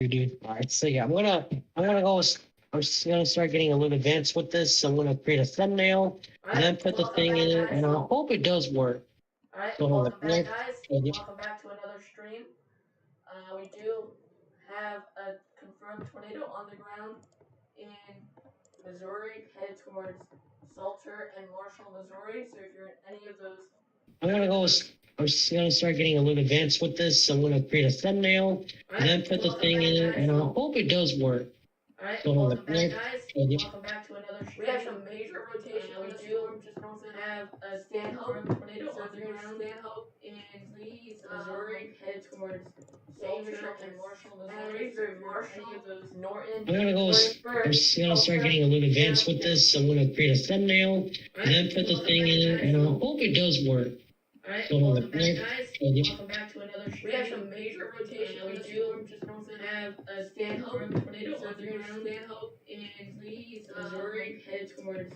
copy, dude. All right, so yeah, I'm gonna go. I'm just gonna start getting a little advanced with this. I'm gonna create a thumbnail, then put the thing in it, and I hope it does work. Alright, So hold welcome on. back, guys. Welcome back to another stream. We do have a confirmed tornado on the ground in Missouri, headed towards Salter and Marshall, Missouri. So if you're in any of those, I'm gonna go. I'm just gonna start getting a little advanced with this. I'm gonna create a thumbnail, then put the thing in it, and I hope it does work. Alright, So welcome back, guys. Welcome back to another stream. We have some major rotation. We do just have a Stanhope tornado on the ground. Stanhope in Missouri, headed towards Salter and Marshall, Missouri. So if you're in any of those, Norton, I'm gonna go. I'm just gonna start getting a little advanced with this. I'm gonna create a thumbnail, then put the thing in it, and I hope it does work. Alright, So welcome back, guys. Welcome back to another stream. We have some major rotation. We do just have a Stanhope tornado on the ground. Stanhope in Missouri, headed towards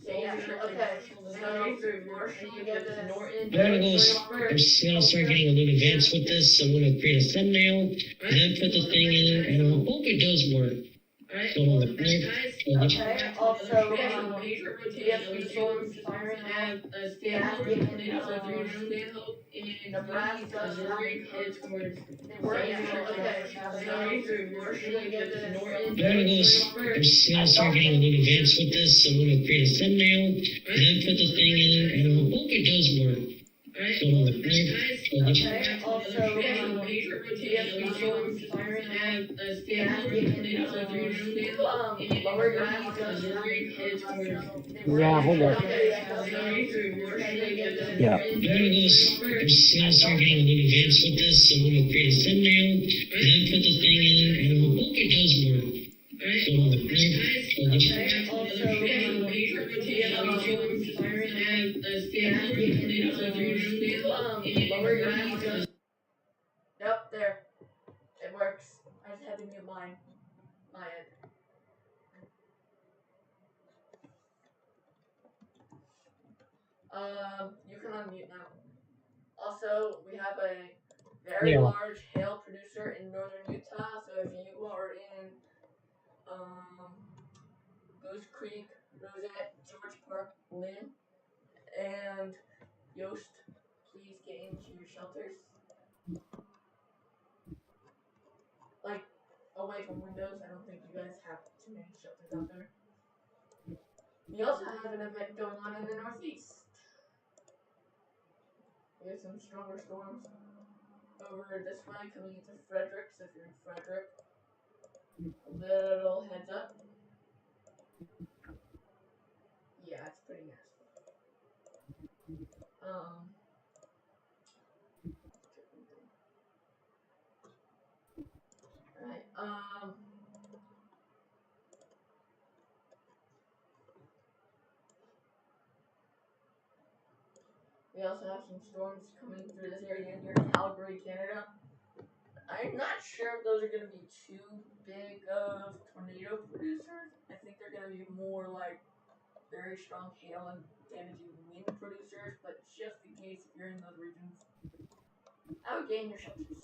Salter and Marshall, Missouri. So if you're in any of those, Norton, I'm gonna go. I'm just gonna start getting a little advanced with this. I'm gonna create a thumbnail, then put the thing in it, and I hope it does work. Alright, So welcome back, guys. Okay, also, We have some major rotation. We do just have a Stanhope tornado on the ground. Stanhope in Nebraska, Missouri, headed towards okay. Missouri. So if you're in any of those, Norton, I'm gonna go. I'm just gonna start getting a little advanced with this. I'm gonna create a thumbnail, then put the thing in it, and I hope it does work. Alright, So welcome back, guys. Okay, also, We have some major rotation. We do just have a Stanhope tornado on the ground. Stanhope in lower your hands. Missouri, headed towards Yeah, hold on. Missouri. So if you're in any of those, Yeah. Norton, I'm just gonna start getting a little advanced with this. I'm gonna create a thumbnail, then put the thing in it, and I hope it does work. Alright, So welcome back, guys. Okay, also, We have some major rotation. We do just have a Stanhope tornado on the ground. Stanhope in lower your hands. Yep, there. It works. I just had to mute my end. You can unmute now. Also, we have a very Yeah. large hail producer in northern Utah. So if you are in Goose Creek, Rosette, George Park, Lynn, and Yost, please get into your shelters. Like away from windows. I don't think you guys have too many shelters out there. We also have an event going on in the northeast. We have some stronger storms over this way coming into Frederick. So if you're in Frederick, a little heads up. Yeah, it's pretty nasty. Alright, we also have some storms coming through this area near Calgary, Canada. I'm not sure if those are going to be too big of tornado producers. I think they're going to be more like very strong hail and damaging wind producers, but just in case if you're in those regions, I would get in your shelters.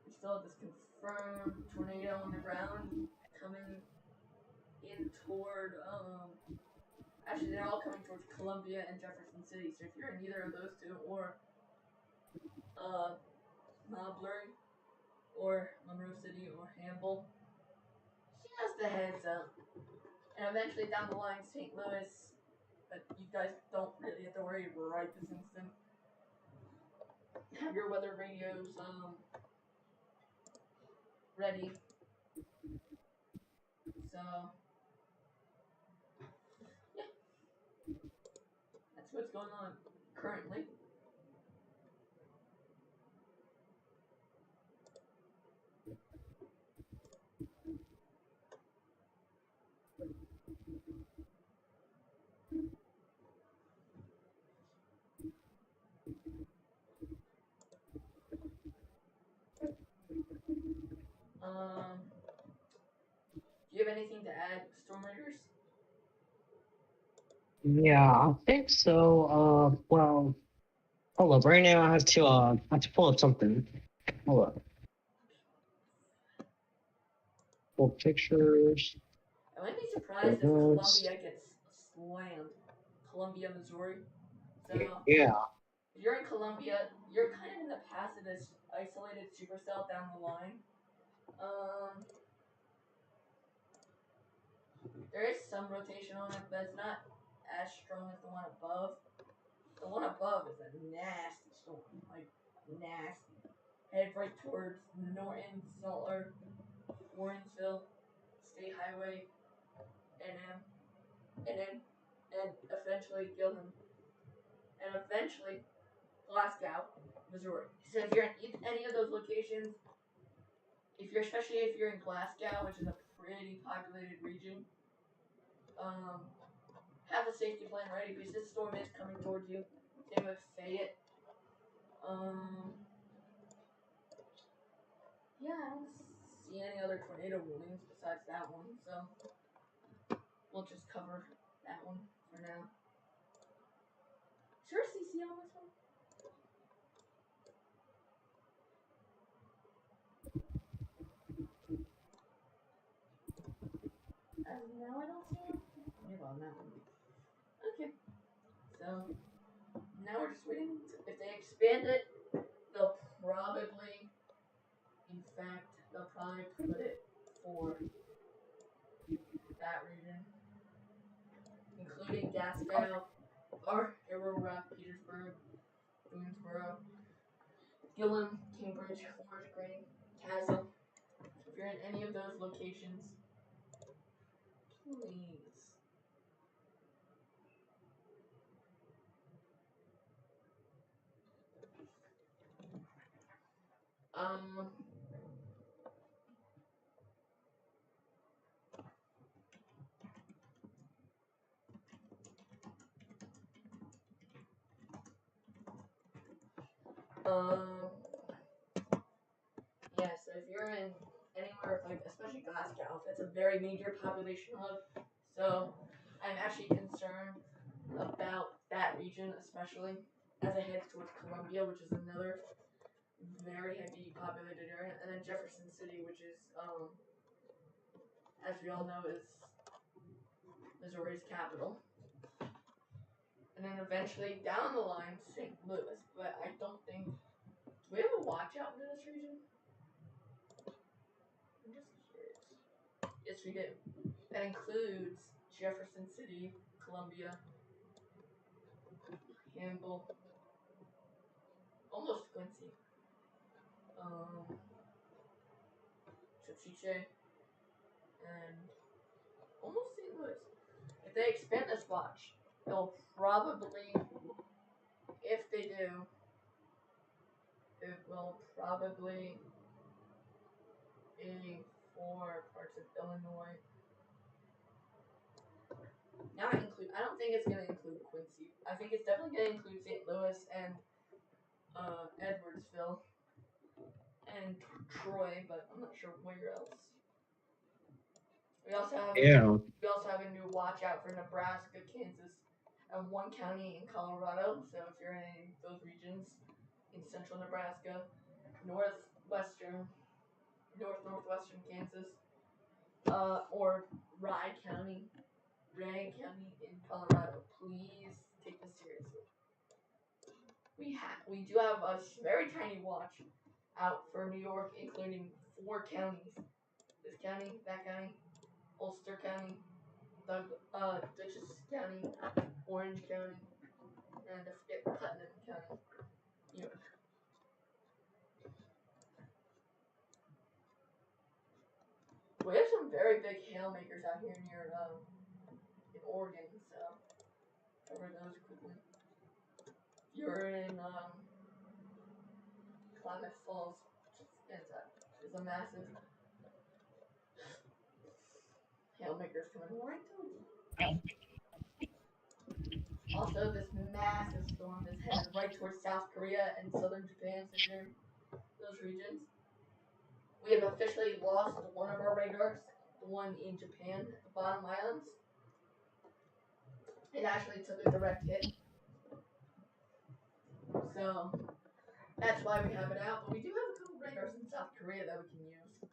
We still have this confirmed tornado on the ground coming in toward, actually they're all coming towards Columbia and Jefferson City, so if you're in either of those two, or, Montgomery, or Monroe City, or Hamble, just a heads up. And eventually down the line, St. Louis, but you guys don't really have to worry right this instant. Have your weather radios, ready. So, yeah. That's what's going on currently. Do you have anything to add, Storm Raiders? Yeah, I think so. Well, hold up. Right now, I have to pull up something. Hold up. couple pictures. I wouldn't be surprised if Those. Columbia gets slammed. Columbia, Missouri. So Yeah. if you're in Columbia, you're kind of in the path of this isolated supercell down the line. There is some rotation on it, but it's not as strong as the one above. The one above is a nasty storm, like nasty. Head right towards Norton, Salter, Warrensville, State Highway, and eventually Gilham, and eventually Glasgow, Missouri. So if you're in any of those locations, especially if you're in Glasgow, which is a pretty populated region, have a safety plan ready because this storm is coming towards you. Same with Fayette. Yeah, I don't see any other tornado warnings besides that one, so we'll just cover that one for now. Is there a CC on this one? As of now, I don't see one. Maybe on that one. Okay. So now we're just waiting. If they expand it, they'll probably, in fact, put it for that region, including Glasgow, or Aurora, Petersburg, Boonesboro, Gilham, Cambridge, Forest Green, Castle. If you're in any of those locations, please. Um, yeah, so if you're in anywhere, like especially Glasgow, that's a very major population hub. So I'm actually concerned about that region, especially as it heads towards Columbia, which is another very heavy populated area, and then Jefferson City, which is, as we all know, is Missouri's capital. And then eventually down the line, St. Louis. But I don't think. Do we have a watch out into this region? I'm just curious. Yes, we do. That includes Jefferson City, Columbia, Campbell, almost Quincy, Chichiche, and almost St. Louis. If they expand this watch, they'll probably, if they do, it will probably be for parts of Illinois. Not include. I don't think it's gonna include Quincy. I think it's definitely gonna include St. Louis and Edwardsville and Troy, but I'm not sure where else. We also have a new watch out for Nebraska, Kansas, and one county in Colorado. So if you're in those regions in central Nebraska, northwestern Kansas, or Rye County in Colorado, please take this seriously. We do have a very tiny watch out for New York, including 4 counties: this county, that county, Ulster County, Dutchess County, Orange County, and I forget Putnam County, New York. We have some very big hail makers out here near in Oregon, so cover those quickly. You're in Klamath Falls, is a massive hail makers coming right to you. Also, this massive storm is headed right towards South Korea and southern Japan, so if you're in those regions. We have officially lost one of our radars, the one in Japan, the bottom islands. It actually took a direct hit. So that's why we have it out. But we do have a couple radars in South Korea that we can use.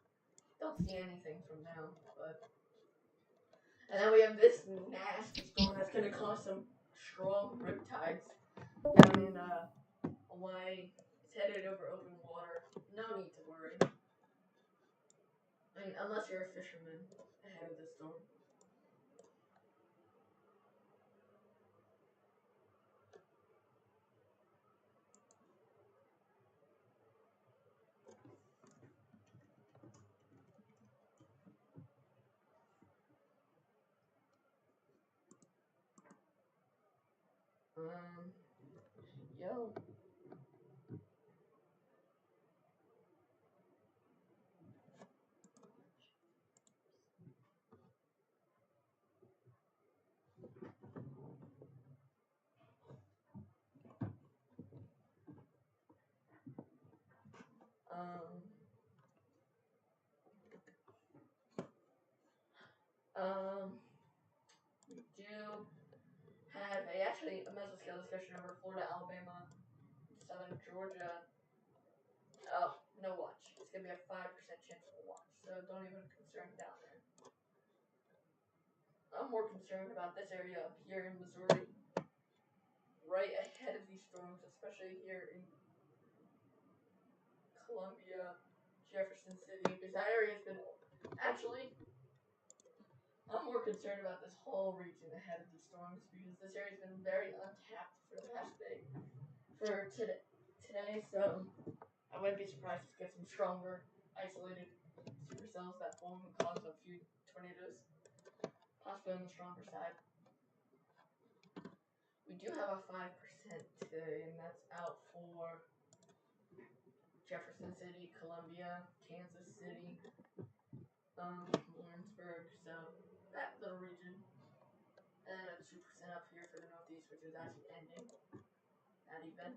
don't see anything from now, but. And then we have this nasty storm that's gonna cause some strong riptides down in Hawaii. It's headed over open water. No need to worry. I mean, unless you're a fisherman ahead of the storm. Yo. Um, we do have a mesoscale discussion over Florida, Alabama, southern Georgia. Oh, no watch. It's gonna be a 5% chance of a watch, so don't even concern down there. I'm more concerned about this area up here in Missouri, right ahead of these storms, especially here in Columbia, Jefferson City, because that area's been actually. I'm more concerned about this whole region ahead of these storms because this area's been very untapped for the past day. For today, so I wouldn't be surprised to get some stronger, isolated supercells that form and cause a few tornadoes, possibly on the stronger side. We do have a 5% today, and that's out for Jefferson City, Columbia, Kansas City, Lawrenceburg, so that little region. And then a 2% up here for the Northeast, which is actually ending. Not even.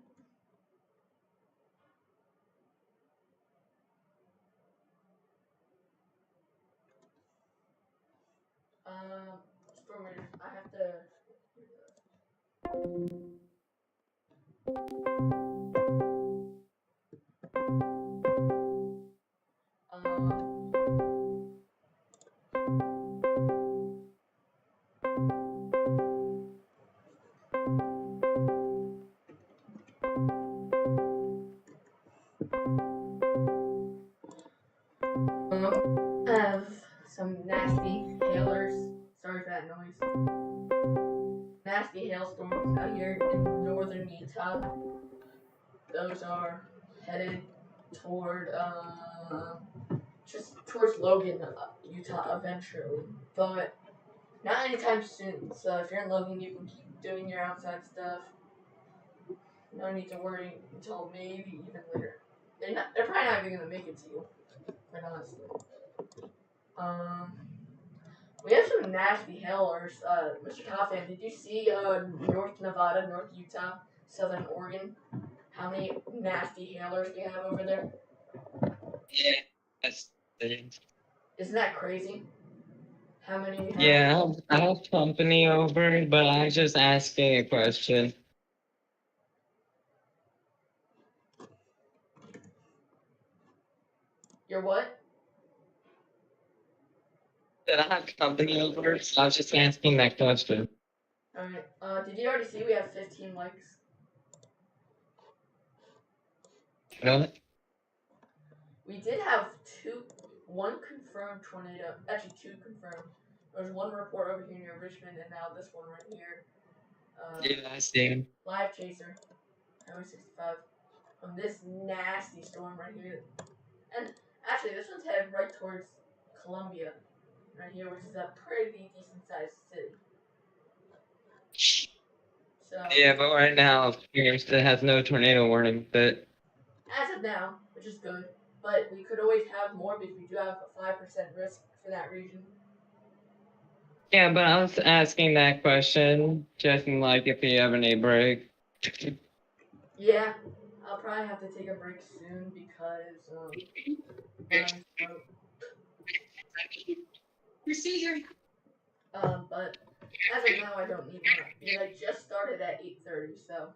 Storm Raiders, I have to. Have some nasty hailers. Sorry for that noise. Nasty hailstorms out here in northern Utah. Those are headed toward just towards Logan, Utah eventually, but not anytime soon. So if you're in Logan, you can keep doing your outside stuff. No need to worry until maybe even later. They're probably not even gonna make it to you, quite honestly. We have some nasty hailers. Mr. Coffin, did you see North Nevada, North Utah, Southern Oregon? How many nasty hailers we have over there? Yeah. Isn't that crazy? How many you have? Yeah, I have company over, but I just asking a question. Your what? Did I have company over? So I was just asking that question. Alright, did you already see we have 15 likes? Really? We did have one confirmed tornado, actually 2 confirmed. There was one report over here near Richmond, and now this one right here. Yeah, I see him. Live Chaser, Highway 65, from this nasty storm right here. And actually, this one's headed right towards Columbia, right here, which is a pretty decent sized city. So Yeah, but right now, it has no tornado warning, but as of now, which is good, but we could always have more because we do have a 5% risk for that region. yeah, but I was asking that question just in like if you have any break. Yeah, I'll probably have to take a break soon because Procedure. but as of now, I don't need one because I just started at 8:30, so.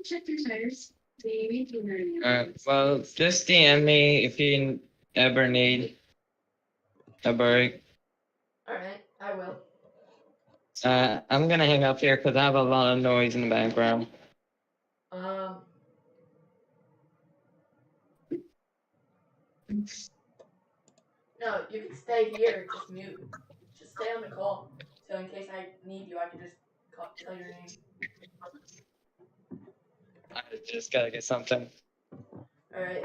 Check your tires. Well, just DM me if you ever need a break. Alright, I will. I'm gonna hang up here because I have a lot of noise in the background. Um. No, you can stay here. Just mute. Just stay on the call. So in case I need you, I can just tell your name. I just gotta get something. Alright,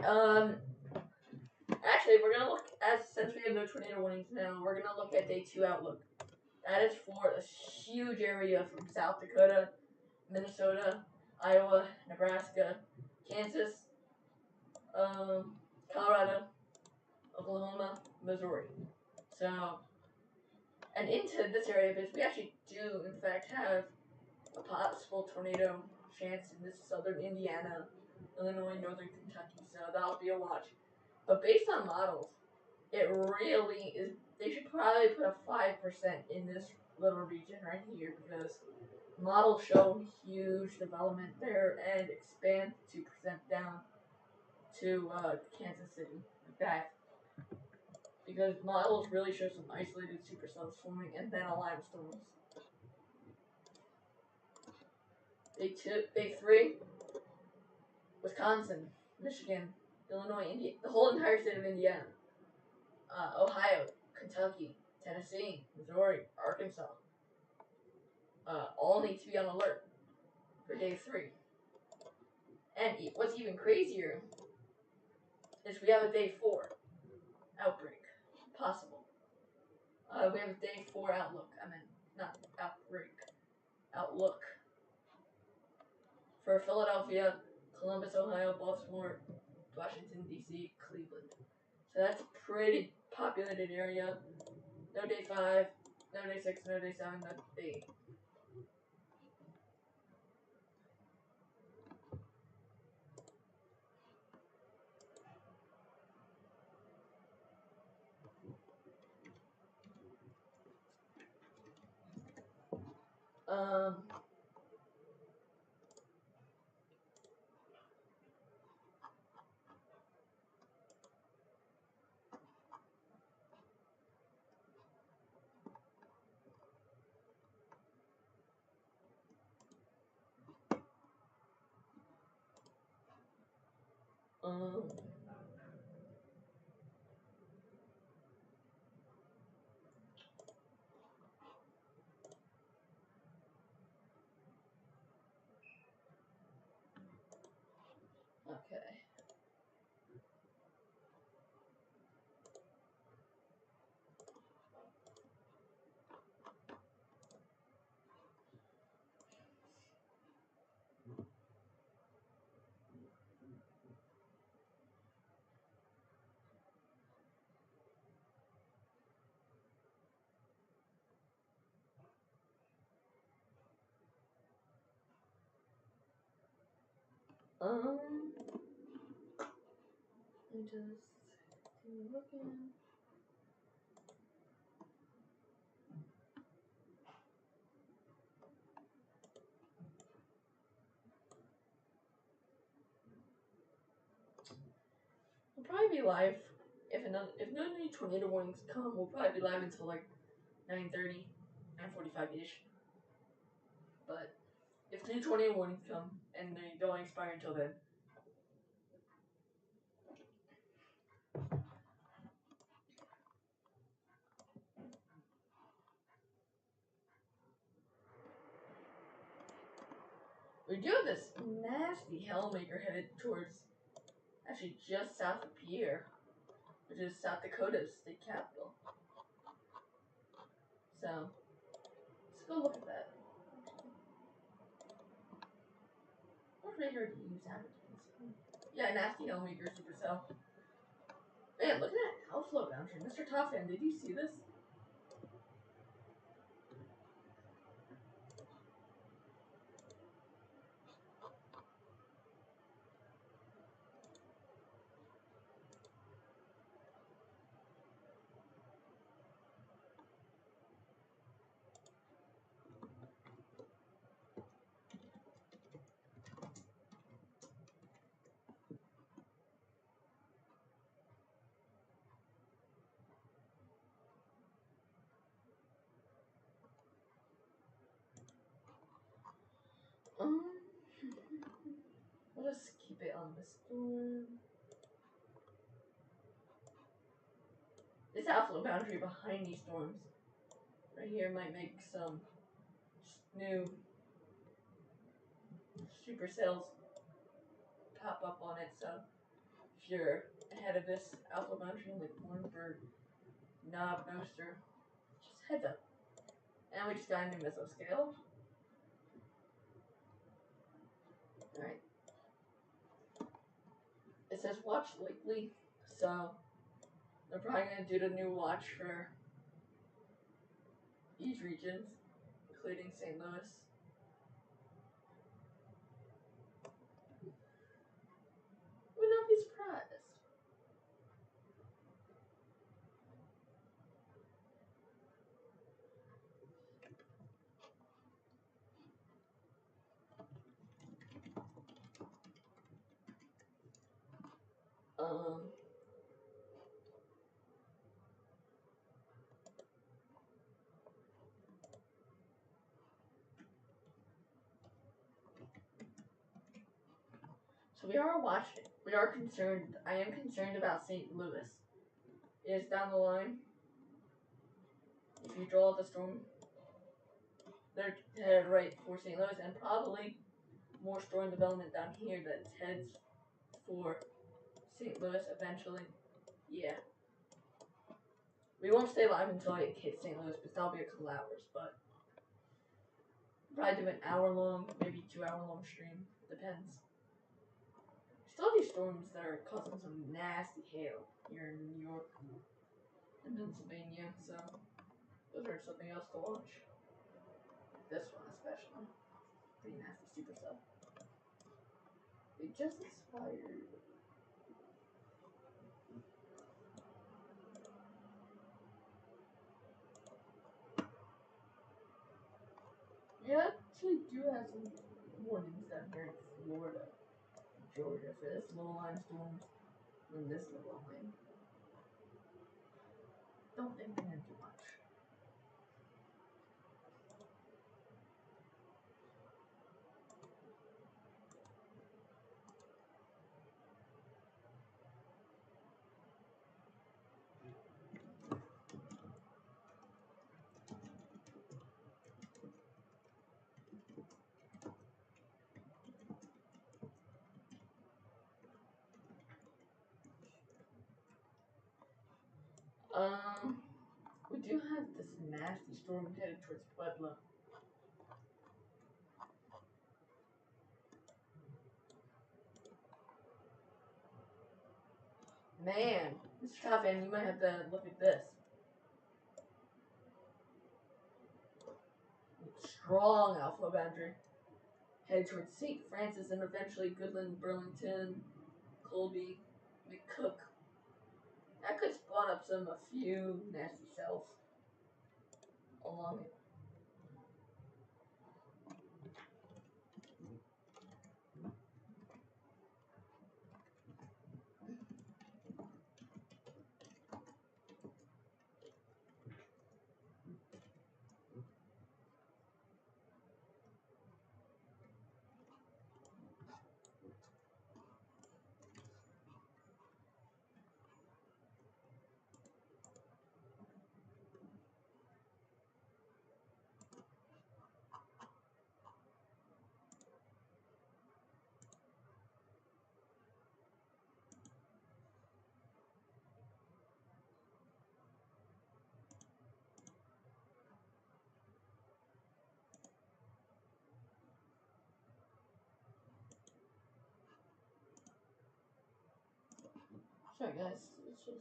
actually, we're gonna look, since we have no tornado warnings now, we're gonna look at day 2 outlook. That is for a huge area from South Dakota, Minnesota, Iowa, Nebraska, Kansas, Colorado, Oklahoma, Missouri. So, and into this area, because we actually do, in fact, have a possible tornado chance in this southern Indiana, Illinois, northern Kentucky. So that'll be a watch. But based on models, it really is. They should probably put a 5% in this little region right here because models show huge development there and expand 2% down to Kansas City like that. Because models really show some isolated supercells forming and then a line of storms. Day 3, Wisconsin, Michigan, Illinois, the whole entire state of Indiana, Ohio, Kentucky, Tennessee, Missouri, Arkansas, all need to be on alert for day 3. And what's even crazier is we have a day 4 outbreak possible. We have a day 4 outlook. I mean, not outbreak, outlook for Philadelphia, Columbus, Ohio, Baltimore, Washington, D.C., Cleveland. So that's a pretty populated area. No day 5, no day 6, no day 7, no day 8. Um, um, okay. Um, let me just continue looking. We'll probably be live if no new tornado warnings come. We'll probably be live until like 9:30, 9:45ish. But if new tornado warnings come and they don't expire until then, we do have this nasty hellmaker headed towards actually just south of Pierre, which is South Dakota's state capital. So let's go look at that. What radar do you use advertising? Yeah, nasty hellmaker supercell. Man, look at that outflow down here. Mr. Toffan, did you see this? Um, we'll just keep it on the storm. This outflow boundary behind these storms right here might make some new supercells pop up on it. So if you're ahead of this alpha boundary like one for knob booster, just heads up. And we just got a new missile scale. Alright. It says watch likely, so they're probably gonna do the new watch for these regions, including St. Louis. Would not be surprised. Um, so we are watching. We are concerned. I am concerned about St. Louis. It is down the line. If you draw the storm, they're headed right for St. Louis, and probably more storm development down here that heads for St. Louis eventually. Yeah. We won't stay live until it hits St. Louis, because that'll be a couple hours, but probably do an hour long, maybe 2 hour long stream. Depends. Still these storms that are causing some nasty hail here in New York and Pennsylvania, so those are something else to watch. This one especially. Pretty nasty supercell. It just expired. We actually do have some warnings down here in Florida, Georgia, for this low line storms and this low line. Don't think they're gonna do much. We do have this nasty storm headed towards Puebla. Man, Mr. Chopin, you might have to look at this. Strong alpha boundary. Headed towards St. Francis and eventually Goodland, Burlington, Colby, McCook. That could spawn up a few nasty cells along it. Sorry guys, it's just...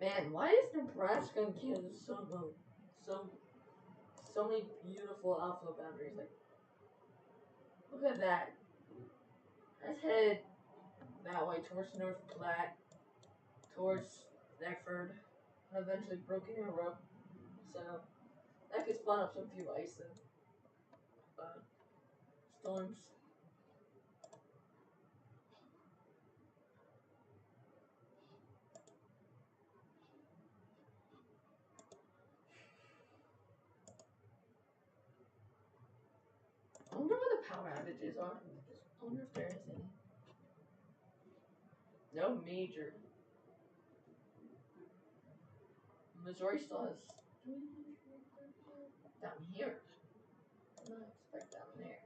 Man, why is Nebraska and Kansas so many beautiful outflow boundaries? Like, look at that. Let's head that way towards North Platte, towards Eckford, and eventually Broken Arrow. So that could spawn up some few ice and storms. I wonder what the power outages are. I wonder if there is any. No major. Missouri still has down here. I don't expect down there.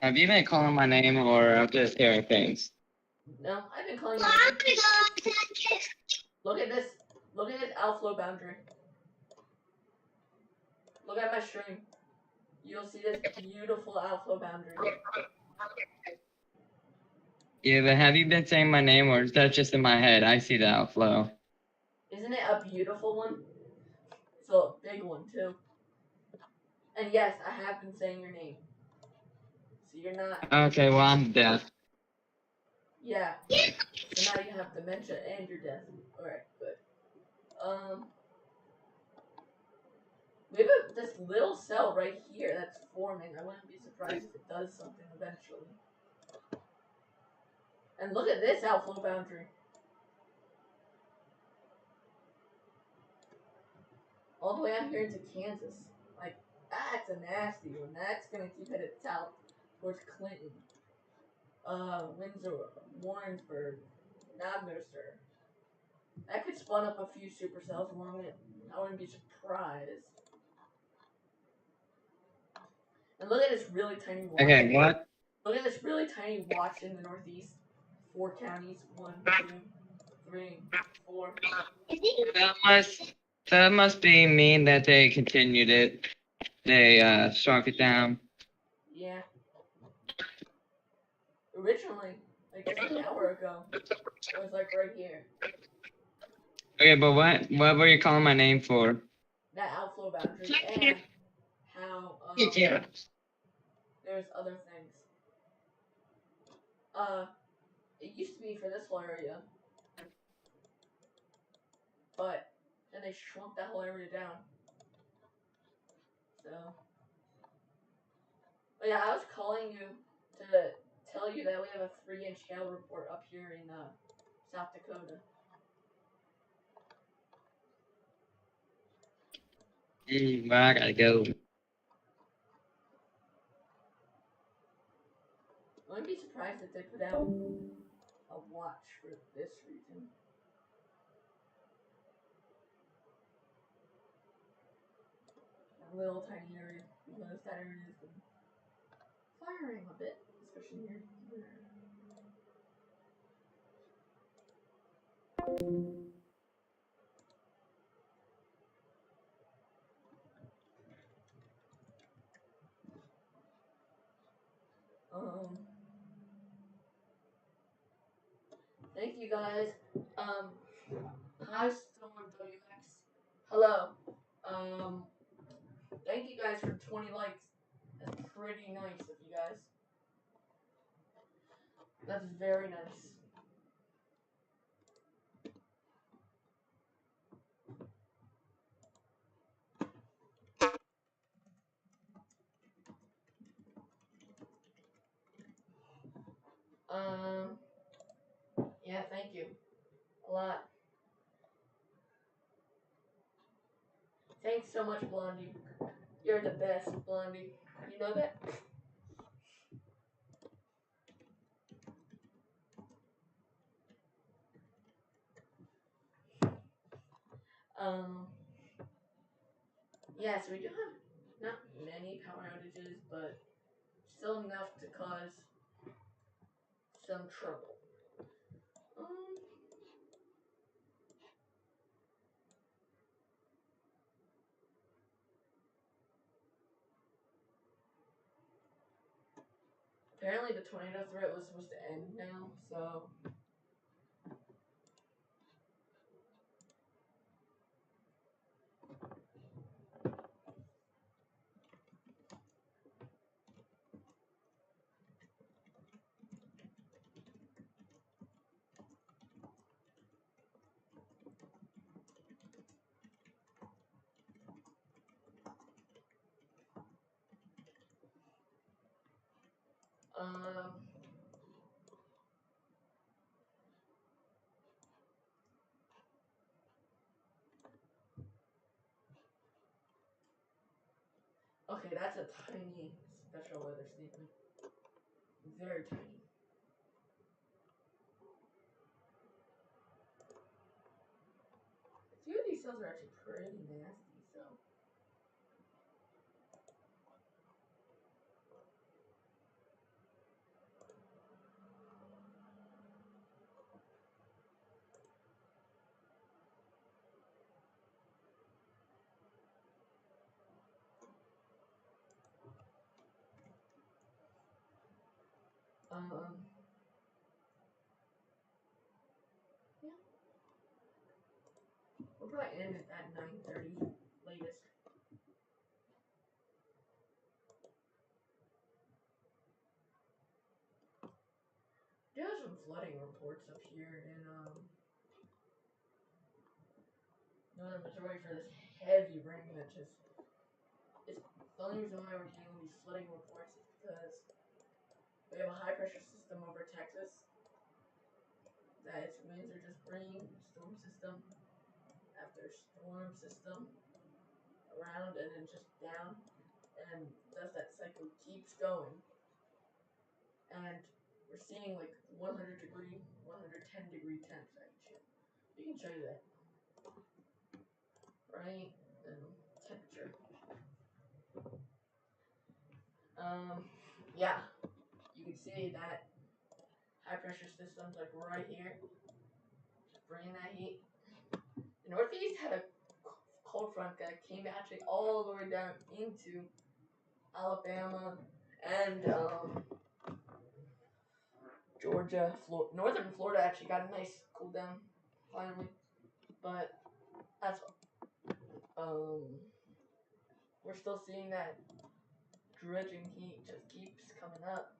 Have you been calling my name or I'm just hearing things? No, I've been calling you. Look at this. Look at this outflow boundary. Look at my stream. You'll see this beautiful outflow boundary. Yeah, but have you been saying my name or is that just in my head? I see the outflow. Isn't it a beautiful one? It's a big one too. And yes, I have been saying your name. So you're not. Okay, well, I'm deaf. Yeah. So now you have dementia and you're deaf. Alright, good. We have this little cell right here that's forming. I wouldn't be surprised if it does something eventually. And look at this outflow boundary. All the way out here into Kansas. Like, that's a nasty one. That's gonna keep headed south towards Clinton. Windsor, Warrensburg, Nabnerster. That could spawn up a few supercells along it. I wouldn't be surprised. And look at this really tiny watch. Okay, what? Look at this really tiny watch in the northeast. 4 counties. 1, 2, 3, 4. That must be mean that they continued it. They shrunk it down. Yeah. Originally, like just an hour ago, it was like right here. Okay, but what were you calling my name for? That outflow boundary and how there's other things. It used to be for this whole area, but then they shrunk that whole area down. So, but yeah, I was calling you to tell you that we have a 3-inch hail report up here in South Dakota. Well, I gotta go. I wouldn't be surprised if they put out a watch for this region. A little tiny area, because that area has been firing a bit, especially here. Thank you guys. Hi Storm WX. Hello. Thank you guys for 20 likes. That's pretty nice of you guys. That's very nice. Yeah, thank you. A lot. Thanks so much, Blondie. You're the best, Blondie. You know that? Yeah, so we do have not many power outages, but still enough to cause some trouble. Apparently the tornado threat was supposed to end now, so um okay, that's a tiny special weather statement. Very tiny. A few of these cells are actually pretty nasty, so. Yeah. We'll probably end it at 9:30 latest. There's some flooding reports up here in northern Missouri for this heavy rain that just. It's the only reason why we're getting these flooding reports is because we have a high pressure system over Texas. That its winds are just bringing storm system after storm system around and then just down, and thus that cycle keeps going. And we're seeing like 100-degree, 110-degree temps actually. You can show you that, right? And temperature. Yeah, you can see that high pressure system's like right here, just bringing that heat. The Northeast had a cold front that came actually all the way down into Alabama and Georgia, northern Florida actually got a nice cool down finally, but that's we're still seeing that dredging heat just keeps coming up.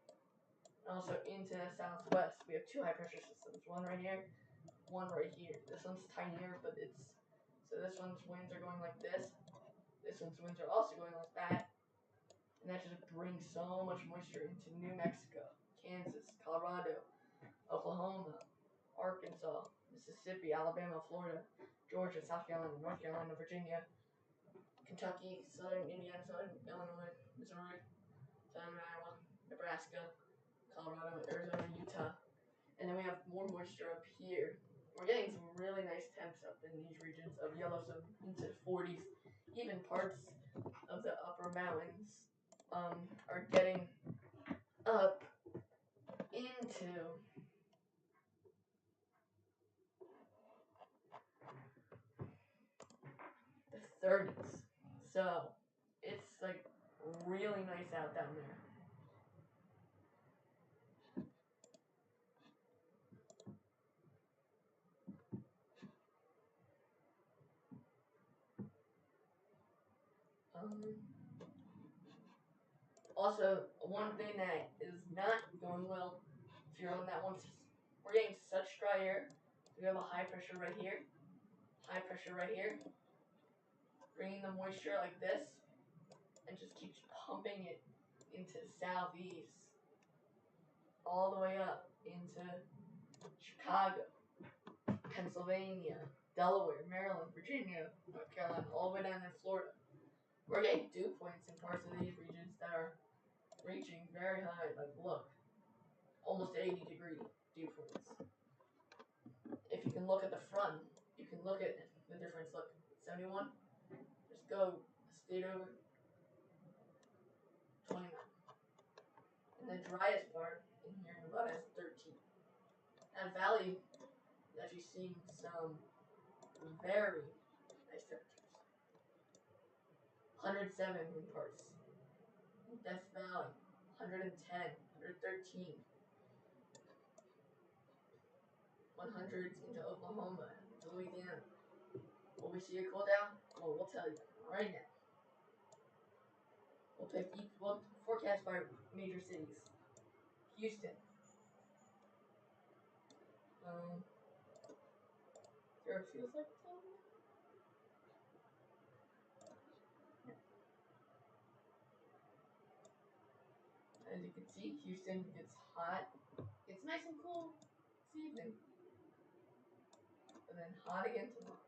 And also into the southwest, we have two high pressure systems, one right here, one right here. This one's tinier, but it's so this one's winds are going like this. This one's winds are also going like that, and that just brings so much moisture into New Mexico, Kansas, Colorado, Oklahoma, Arkansas, Mississippi, Alabama, Florida, Georgia, South Carolina, North Carolina, Virginia, Kentucky, Southern Indiana, Southern Illinois, Missouri, Southern Iowa, Nebraska, Colorado, Arizona, Utah. And then we have more moisture up here. We're getting some really nice temps up in these regions of Yellowstone into the 40s. Even parts of the upper mountains are getting up into the 30s. So it's like really nice out down there. Also, one thing that is not going well, if you're on that one, we're getting such dry air. We have a high pressure right here, high pressure right here, bringing the moisture like this, and just keeps pumping it into the southeast, all the way up into Chicago, Pennsylvania, Delaware, Maryland, Virginia, North Carolina, all the way down in Florida. We're getting dew points in parts of these regions that are reaching very high, like look, almost 80-degree dew points. If you can look at the front, you can look at the difference. Look, 71, just go a state over, 29. And the driest part in here in Nevada is 13. That valley is actually seeing some very nice temperatures. 107 in parts. Death Valley, 110, 113. 100 into Oklahoma, into Louisiana. Will we see a cool down? Well, we'll tell you right now. We'll forecast by major cities. Houston. There feels like it's on. As you can see, Houston, it's hot. It's nice and cool this evening. And then hot again tomorrow.